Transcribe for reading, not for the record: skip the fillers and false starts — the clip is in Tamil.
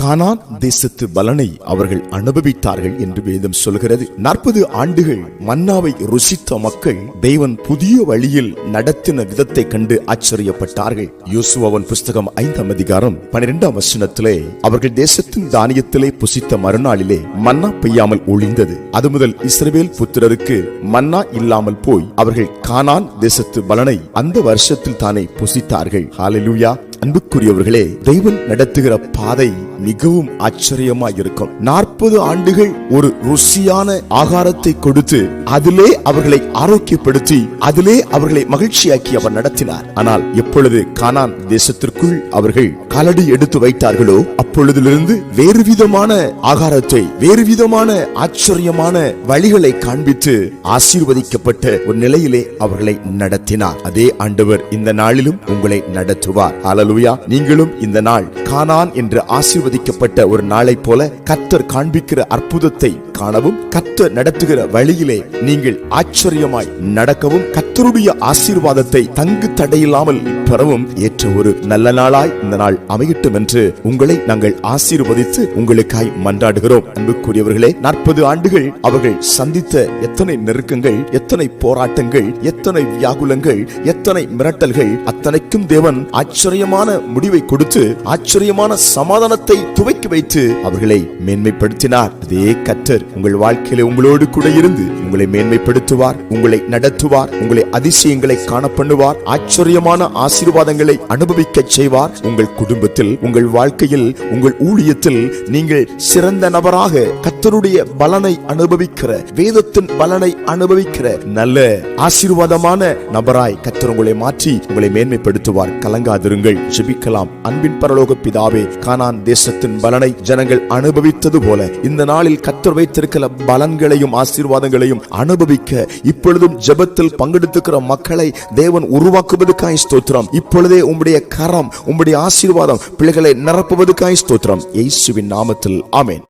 கானான் தேசத்து பலனை அவர்கள் அனுபவித்தார்கள் என்று வேதம் சொல்கிறது. 40 ஆண்டுகள் மன்னாவை ருசித்த மக்கள் தேவன் புதிய வழியில் நடத்தின விதத்தை கண்டு ஆச்சரியப்பட்டார்கள். யோசுவாவின் புஸ்தகம் 5ஆம் அதிகாரம் 12ஆம் வசனத்திலே அவர்கள் தேசத்தின் தானியத்திலே புசித்த மறுநாளிலே மன்னா பெய்யாமல் ஒளிந்தது. அது முதல் இஸ்ரவேல் புத்திரருக்கு மன்னா இல்லாமல் போய் அவர்கள் கானான் தேசத்து பலனை அந்த வருஷத்தில் தானே புசித்தார்கள். ஹல்லேலூயா. அன்புக்குரியவர்களே, தெய்வம் நடத்துகிற பாதை மிகவும் ஆச்சரியமாய் இருக்கும். 40 ஆண்டுகள் ஒரு ருசியான ஆகாரத்தை கொடுத்து அதிலே அவர்களை ஆரோக்கியப்படுத்தி அதிலே அவர்களை மகிழ்ச்சியாக்கி அவர் நடத்தினார். ஆனால் எப்பொழுது கானான் தேசத்திற்குள் அவர்கள் காலடி எடுத்து வைத்தார்களோ அப்பொழுதிலிருந்து வேறு விதமான ஆகாரத்தை, வேறு விதமான ஆச்சரியமான வழிகளை காண்பித்து ஆசீர்வதிக்கப்பட்ட ஒரு நிலையிலே அவர்களை நடத்தினார். அதே ஆண்டவர் இந்த நாளிலும் உங்களை நடத்துவார். ஹல்லேலூயா. நீங்களும் இந்த நாள் கானான் என்று ஆசீர்வதிக்கப்பட்ட ஒரு நாளை போல கர்த்தர் காண்பிக்கிற அற்புதத்தை காணவும், கர்த்தர் நடத்துகிற வழியிலே நீங்கள் ஆச்சரியமாய் நடக்கவும், கர்த்தருடைய ஆசீர்வாதத்தை தங்கு தடையில்லாமல் பெறவும் ஏற்ற ஒரு நல்ல நாளாய் இந்த நாள் அமையட்டும் என்று உங்களை நாங்கள் ஆசீர்வதித்து உங்களுக்காய் மன்றாடுகிறோம். அன்புக்குரியவர்களே, 40 ஆண்டுகள் அவர்கள் சந்தித்த எத்தனை நெருக்கங்கள், எத்தனை போராட்டங்கள், எத்தனை வியாகுலங்கள், எத்தனை மிரட்டல்கள், அத்தனைக்கும் தேவன் ஆச்சரியமான முடிவை கொடுத்து ஆச்சரியமான சமாதானத்தை துவக்கி வைத்து அவர்களை மேன்மைப்படுத்தினார். அதே கர்த்தர் உங்கள் வாழ்க்கையில உங்களோடு கூட இருந்து உங்களை மேன்மைப்படுத்துவார், உங்களை நடத்துவார், உங்களை அதிசயங்களை காண பண்ணுவார், ஆச்சரியமான ஆசீர்வாதங்களை அனுபவிக்க செய்வார். உங்கள் குடும்பத்தில், உங்கள் வாழ்க்கையில், உங்கள் ஊழியத்தில் நீங்கள் சிறந்த நபராக கர்த்தருடைய பலனை அனுபவிக்கிற, வேதத்தின் பலனை அனுபவிக்கிற நல்ல ஆசீர்வாதமான நபராய் கர்த்தர் உங்களை மாற்றி உங்களை மேன்மைப்படுத்துவார். கலங்காதிருங்கள். ஜெபிக்கலாம். அன்பின் பரலோக பிதாவே, கானான் தேசத்தின் பலனை ஜனங்கள் அனுபவித்தது போல இந்த நாளில் கர்த்தர் வைத்திருக்கிற பலன்களையும் ஆசீர்வாதங்களையும் அனுபவிக்க இப்பொழுதும் ஜெபத்தில் பங்கெடுத்துக்கிற மக்களை தேவன் உருவாக்குவதற்காய் ஸ்தோத்திரம். இப்பொழுதே உம்முடைய கரம், உம்முடைய ஆசீர்வாதம் பிள்ளைகளை நிரப்புவதற்காய் ஸ்தோத்திரம். இயேசுவின் நாமத்தில் ஆமென்.